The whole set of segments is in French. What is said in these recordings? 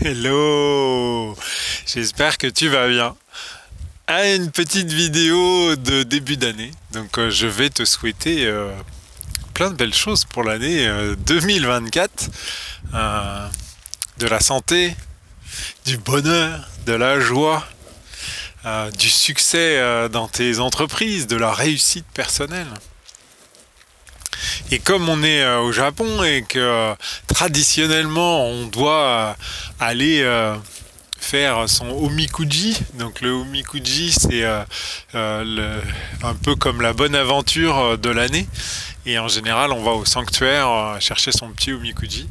Hello, j'espère que tu vas bien. Une petite vidéo de début d'année. Donc je vais te souhaiter plein de belles choses pour l'année 2024. Euh, de la santé, du bonheur, de la joie, du succès dans tes entreprises, de la réussite personnelle. Et comme on est au Japon et que traditionnellement on doit aller faire son omikuji. Donc le omikuji, c'est un peu comme la bonne aventure de l'année. Et en général, on va au sanctuaire chercher son petit omikuji.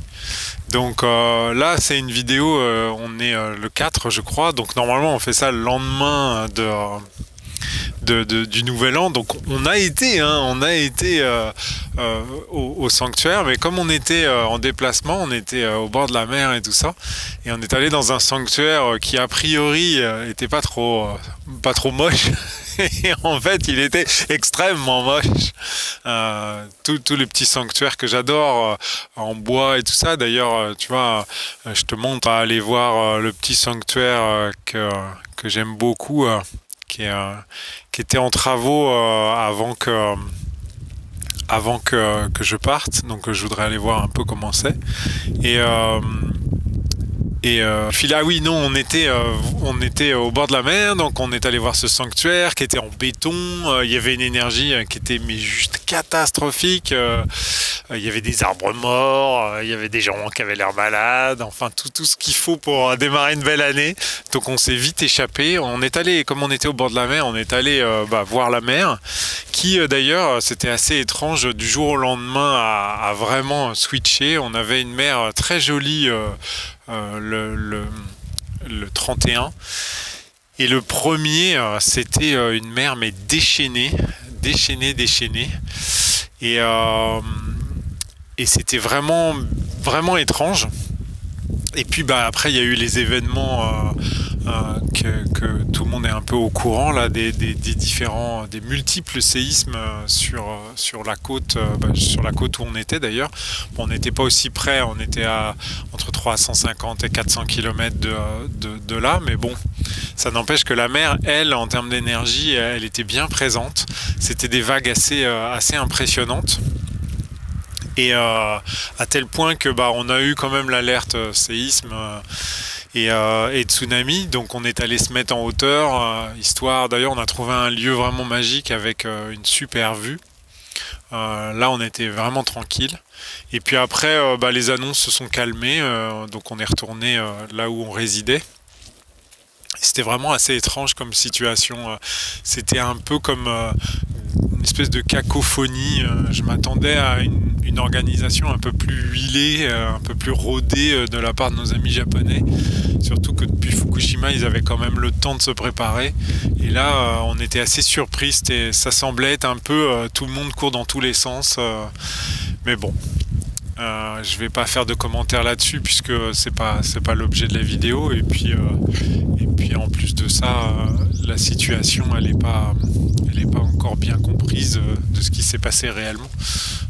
Donc là, c'est une vidéo, on est le 4, je crois. Donc normalement, on fait ça le lendemain du Nouvel An. Donc on a été au sanctuaire, mais comme on était en déplacement, on était au bord de la mer et tout ça, et on est allé dans un sanctuaire qui a priori était pas trop moche. Et en fait, il était extrêmement moche. Tous les petits sanctuaires que j'adore, en bois et tout ça. D'ailleurs, tu vois, je te montre à aller voir le petit sanctuaire que j'aime beaucoup, qui était en travaux avant que je parte. Donc, je voudrais aller voir un peu comment c'est. Puis là, oui, non, on était au bord de la mer, donc on est allé voir ce sanctuaire qui était en béton. Il y avait une énergie qui était mais juste catastrophique. Il y avait des arbres morts, il y avait des gens qui avaient l'air malades, enfin tout ce qu'il faut pour démarrer une belle année. Donc on s'est vite échappé. On est allé, comme on était au bord de la mer, on est allé voir la mer, qui d'ailleurs, c'était assez étrange, du jour au lendemain a vraiment switché. On avait une mer très jolie le 31, et le premier c'était une mer mais déchaînée, et c'était vraiment étrange. Et puis après il y a eu les événements que tout le monde est un peu au courant là, des multiples séismes sur la côte, sur la côte où on était d'ailleurs. Bon, on n'était pas aussi près, on était à entre 350 et 400 km de là, mais bon, ça n'empêche que la mer, elle, en termes d'énergie, elle était bien présente. C'était des vagues assez impressionnantes. Et à tel point que on a eu quand même l'alerte séisme et tsunami. Donc on est allé se mettre en hauteur, histoire. D'ailleurs, on a trouvé un lieu vraiment magique avec une super vue. Là, on était vraiment tranquille. Et puis après, les annonces se sont calmées, donc on est retourné là où on résidait. C'était vraiment assez étrange comme situation. C'était un peu comme une espèce de cacophonie. Je m'attendais à une organisation un peu plus huilée, un peu plus rodée de la part de nos amis japonais. Surtout que depuis Fukushima, ils avaient quand même le temps de se préparer. Et là, on était assez surpris. Ça semblait être un peu tout le monde court dans tous les sens. Mais bon. Je vais pas faire de commentaires là-dessus puisque c'est pas l'objet de la vidéo, et puis en plus de ça, la situation elle est pas encore bien comprise de ce qui s'est passé réellement,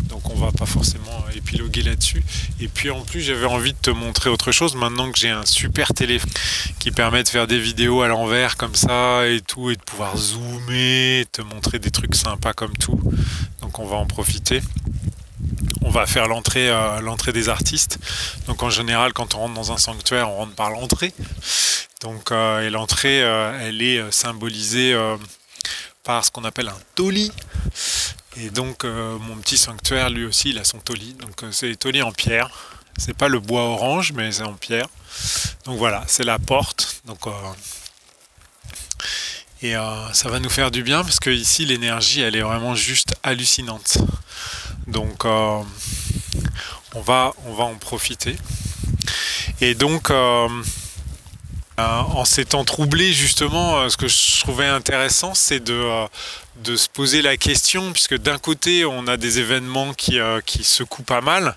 donc on va pas forcément épiloguer là-dessus. Et puis en plus, j'avais envie de te montrer autre chose maintenant que j'ai un super téléphone qui permet de faire des vidéos à l'envers comme ça et tout, et de pouvoir zoomer, te montrer des trucs sympas comme tout. Donc on va en profiter. On va faire l'entrée des artistes. Donc en général, quand on rentre dans un sanctuaire, on rentre par l'entrée. Donc et l'entrée, elle est symbolisée par ce qu'on appelle un toli. Et donc mon petit sanctuaire, lui aussi, il a son toli. Donc c'est des tolis en pierre. C'est pas le bois orange, mais c'est en pierre. Donc voilà, c'est la porte. Donc ça va nous faire du bien parce que ici l'énergie, elle est vraiment juste hallucinante. Donc on va en profiter. Et donc en ces temps troublés, justement, ce que je trouvais intéressant, c'est de se poser la question, puisque d'un côté on a des événements qui secouent pas mal,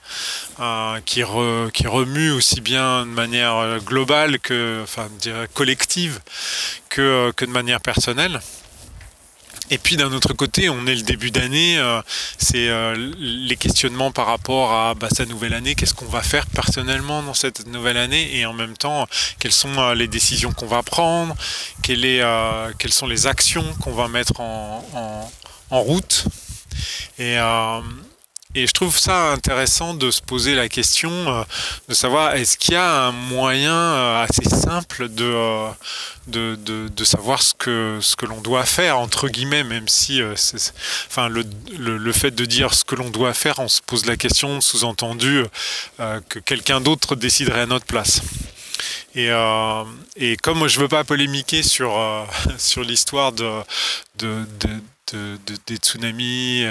qui remuent aussi bien de manière globale que, enfin, je dirais collective, que de manière personnelle. Et puis d'un autre côté, on est le début d'année, c'est les questionnements par rapport à sa nouvelle année, qu'est-ce qu'on va faire personnellement dans cette nouvelle année, et en même temps, quelles sont les décisions qu'on va prendre, quelles sont les actions qu'on va mettre en route. Et je trouve ça intéressant de se poser la question de savoir est-ce qu'il y a un moyen assez simple de savoir ce que l'on doit faire, entre guillemets, même si enfin, le fait de dire ce que l'on doit faire, on se pose la question, sous-entendu, que quelqu'un d'autre déciderait à notre place. Et comme je veux pas polémiquer sur l'histoire des tsunamis,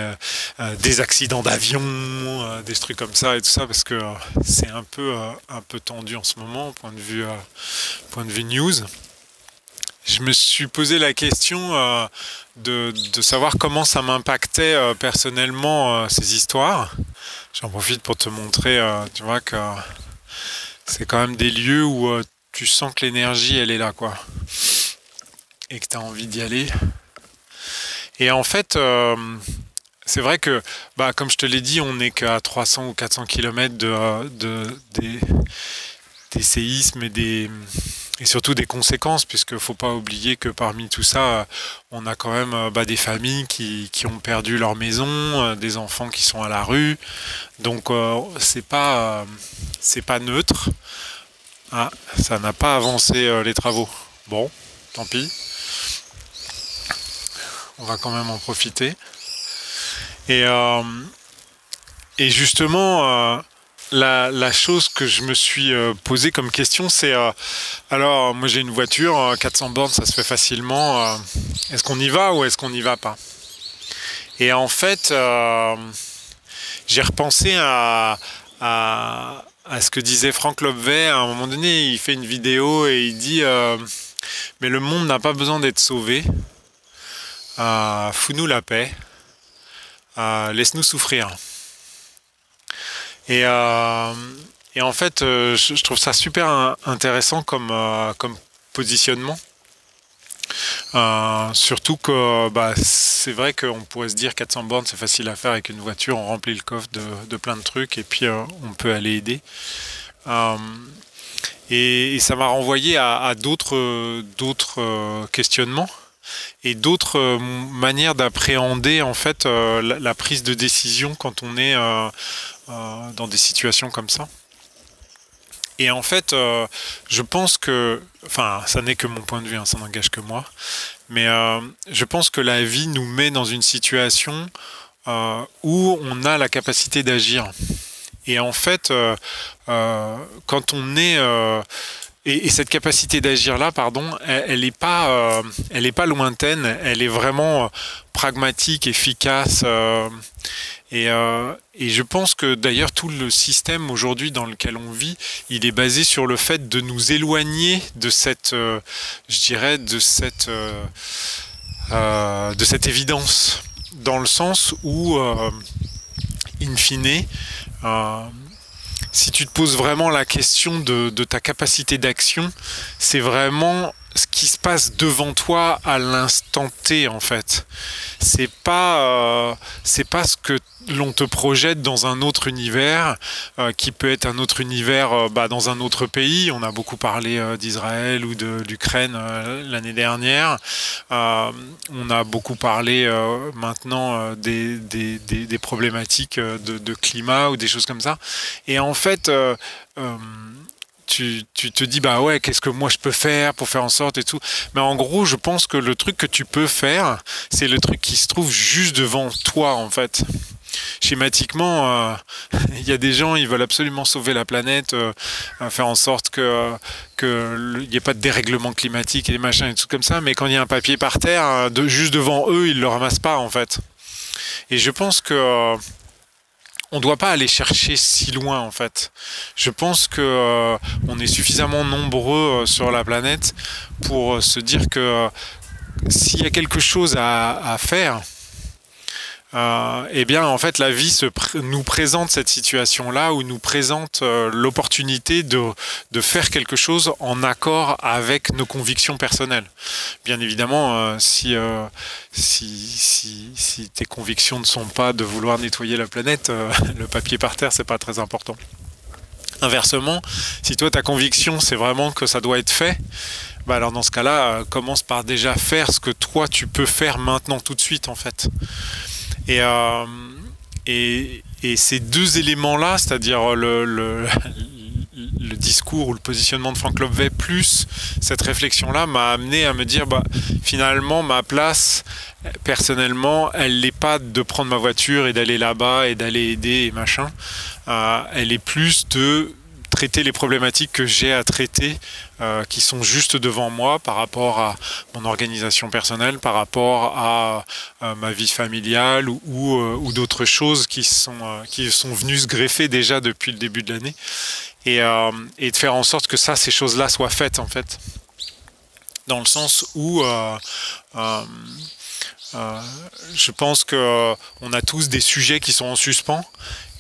des accidents d'avion, des trucs comme ça et tout ça, parce que c'est un peu tendu en ce moment, point de vue news. Je me suis posé la question de savoir comment ça m'impactait personnellement ces histoires. J'en profite pour te montrer, tu vois, que c'est quand même des lieux où tu sens que l'énergie, elle est là, quoi. Et que tu as envie d'y aller. Et en fait, c'est vrai que, comme je te l'ai dit, on n'est qu'à 300 ou 400 km des séismes et surtout des conséquences, puisqu'il ne faut pas oublier que parmi tout ça, on a quand même des familles qui ont perdu leur maison, des enfants qui sont à la rue. Donc, c'est pas neutre. Ah, ça n'a pas avancé les travaux. Bon, tant pis. On va quand même en profiter. Et justement, la chose que je me suis posée comme question, c'est alors, moi j'ai une voiture, 400 bornes, ça se fait facilement. Est-ce qu'on y va ou est-ce qu'on n'y va pas? Et en fait, j'ai repensé à ce que disait Frank Lobvet. À un moment donné, il fait une vidéo et il dit mais le monde n'a pas besoin d'être sauvé. Fous-nous la paix. Laisse-nous souffrir. Et en fait, je trouve ça super intéressant comme positionnement. Surtout que c'est vrai qu'on pourrait se dire 400 bornes c'est facile à faire avec une voiture, on remplit le coffre de plein de trucs et puis on peut aller aider. Et ça m'a renvoyé à d'autres questionnements et d'autres manières d'appréhender en fait la prise de décision quand on est dans des situations comme ça. Et en fait, je pense que, enfin, ça n'est que mon point de vue, hein, ça n'engage que moi, mais je pense que la vie nous met dans une situation où on a la capacité d'agir. Et en fait, quand on est... et cette capacité d'agir-là, pardon, elle est pas lointaine, elle est vraiment pragmatique, efficace. Et je pense que d'ailleurs tout le système aujourd'hui dans lequel on vit, il est basé sur le fait de nous éloigner de cette, je dirais, de cette évidence, dans le sens où, in fine, si tu te poses vraiment la question de ta capacité d'action, c'est vraiment ce qui se passe devant toi à l'instant T en fait. C'est pas ce que l'on te projette dans un autre univers qui peut être un autre univers dans un autre pays. On a beaucoup parlé d'Israël ou de l'Ukraine l'année dernière. On a beaucoup parlé maintenant des problématiques de climat ou des choses comme ça. Et en fait, tu te dis ouais, qu'est-ce que moi je peux faire pour faire en sorte et tout. Mais en gros, je pense que le truc que tu peux faire, c'est le truc qui se trouve juste devant toi en fait. Schématiquement, il y a des gens, ils veulent absolument sauver la planète, faire en sorte que il n'y ait pas de dérèglement climatique et des machins et tout comme ça, mais quand il y a un papier par terre, juste devant eux, ils le ramassent pas en fait. Et je pense que on doit pas aller chercher si loin en fait. Je pense que on est suffisamment nombreux sur la planète pour se dire que s'il y a quelque chose à faire, eh bien, en fait, la vie nous présente cette situation-là, ou nous présente l'opportunité de faire quelque chose en accord avec nos convictions personnelles. Bien évidemment, si tes convictions ne sont pas de vouloir nettoyer la planète, le papier par terre, c'est pas très important. Inversement, si toi, ta conviction, c'est vraiment que ça doit être fait, bah alors dans ce cas-là, commence par déjà faire ce que toi, tu peux faire maintenant, tout de suite, en fait. Et, euh, et ces deux éléments-là, c'est-à-dire le discours ou le positionnement de Frank Lobvet plus cette réflexion-là, m'a amené à me dire, bah, finalement, ma place, personnellement, elle n'est pas de prendre ma voiture et d'aller là-bas et d'aller aider et machin. Elle est plus de traiter les problématiques que j'ai à traiter, qui sont juste devant moi par rapport à mon organisation personnelle, par rapport à ma vie familiale ou d'autres choses qui sont venues se greffer déjà depuis le début de l'année, et de faire en sorte que ces choses-là soient faites, en fait, dans le sens où je pense que on a tous des sujets qui sont en suspens,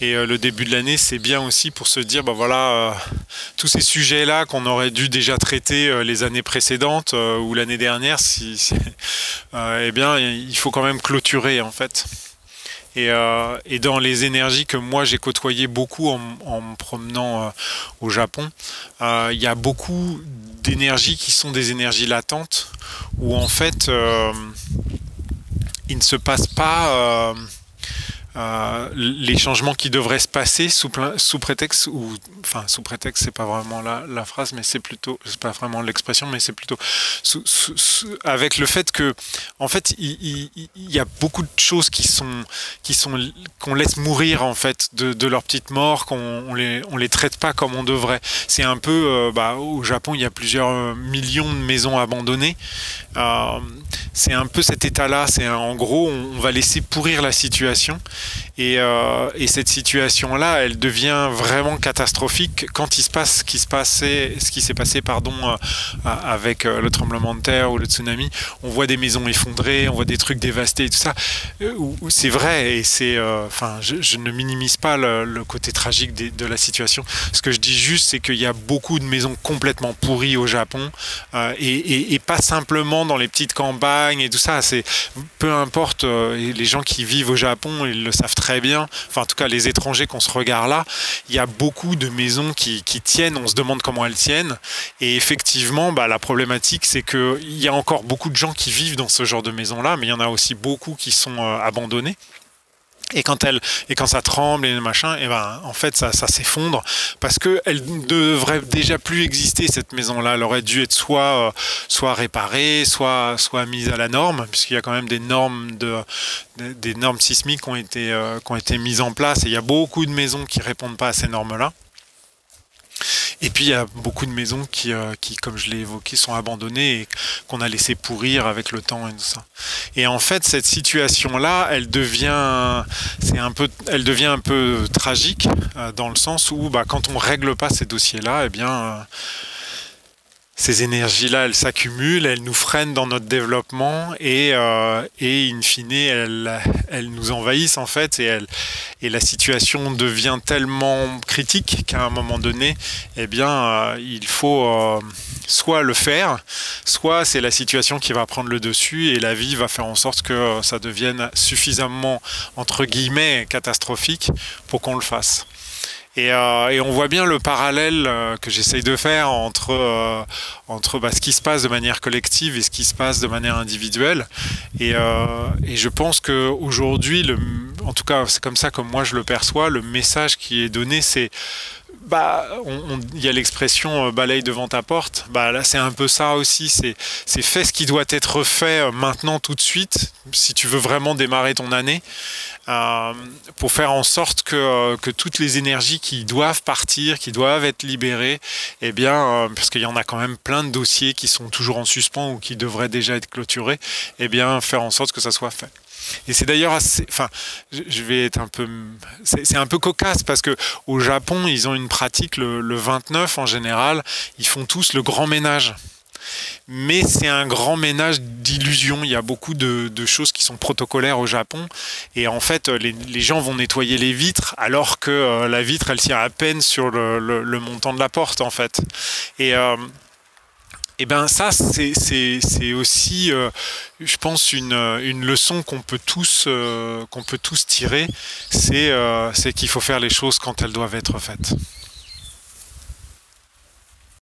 et le début de l'année, c'est bien aussi pour se dire, bah voilà, tous ces sujets-là qu'on aurait dû déjà traiter les années précédentes ou l'année dernière, eh bien, il faut quand même clôturer, en fait. Et dans les énergies que moi j'ai côtoyées beaucoup en me promenant au Japon, il y a beaucoup d'énergies qui sont des énergies latentes, où en fait il ne se passe pas les changements qui devraient se passer sous prétexte, ou enfin sous prétexte, c'est pas vraiment la phrase, mais c'est pas vraiment l'expression, mais c'est plutôt avec le fait que, en fait, il y a beaucoup de choses qu'on laisse mourir, en fait, de leur petite mort, qu'on les traite pas comme on devrait. C'est un peu, au Japon, il y a plusieurs millions de maisons abandonnées. C'est un peu cet état-là. En gros, on va laisser pourrir la situation. Et cette situation-là, elle devient vraiment catastrophique quand il se passe ce qui s'est passé, avec le tremblement de terre ou le tsunami. On voit des maisons effondrées, on voit des trucs dévastés et tout ça. C'est vrai, et je ne minimise pas le côté tragique de la situation. Ce que je dis juste, c'est qu'il y a beaucoup de maisons complètement pourries au Japon, et pas simplement dans les petites campagnes et tout ça. Peu importe, les gens qui vivent au Japon, ils le savent très bien, enfin en tout cas les étrangers qu'on se regarde là, il y a beaucoup de maisons qui tiennent, on se demande comment elles tiennent, et effectivement la problématique, c'est qu'il y a encore beaucoup de gens qui vivent dans ce genre de maisons là, mais il y en a aussi beaucoup qui sont abandonnées. Et quand ça tremble et machin, et en fait ça s'effondre, parce que elle ne devrait déjà plus exister, cette maison-là. Elle aurait dû être soit réparée, soit mise à la norme, puisqu'il y a quand même des normes sismiques qui ont été mises en place, et il y a beaucoup de maisons qui répondent pas à ces normes-là. Et puis il y a beaucoup de maisons qui, comme je l'ai évoqué, sont abandonnées et qu'on a laissé pourrir avec le temps et tout ça. Et en fait, cette situation-là, elle devient un peu tragique, dans le sens où quand on règle pas ces dossiers-là, eh bien ces énergies-là, elles s'accumulent, elles nous freinent dans notre développement, et in fine, elles nous envahissent, en fait, et la situation devient tellement critique qu'à un moment donné, eh bien, il faut soit le faire, soit c'est la situation qui va prendre le dessus, et la vie va faire en sorte que ça devienne suffisamment, entre guillemets, catastrophique pour qu'on le fasse. Et on voit bien le parallèle que j'essaye de faire entre ce qui se passe de manière collective et ce qui se passe de manière individuelle. Et je pense qu'aujourd'hui, en tout cas c'est comme ça comme moi je le perçois, le message qui est donné, c'est il y a l'expression balaye devant ta porte. Là c'est un peu ça aussi, c'est fais ce qui doit être fait maintenant, tout de suite, si tu veux vraiment démarrer ton année, pour faire en sorte que toutes les énergies qui doivent partir, qui doivent être libérées, eh bien, parce qu'il y en a quand même plein de dossiers qui sont toujours en suspens ou qui devraient déjà être clôturés, eh bien faire en sorte que ça soit fait. Et c'est d'ailleurs assez, je vais être un peu, c'est un peu cocasse, parce que au Japon, ils ont une pratique, le 29 en général, ils font tous le grand ménage. mais c'est un grand ménage d'illusions. Il y a beaucoup de choses qui sont protocolaires au Japon, et en fait, les gens vont nettoyer les vitres, alors que la vitre, elle tient à peine sur le montant de la porte, en fait. Et ben ça, c'est aussi, je pense, une leçon qu'on peut tous tirer, c'est qu'il faut faire les choses quand elles doivent être faites.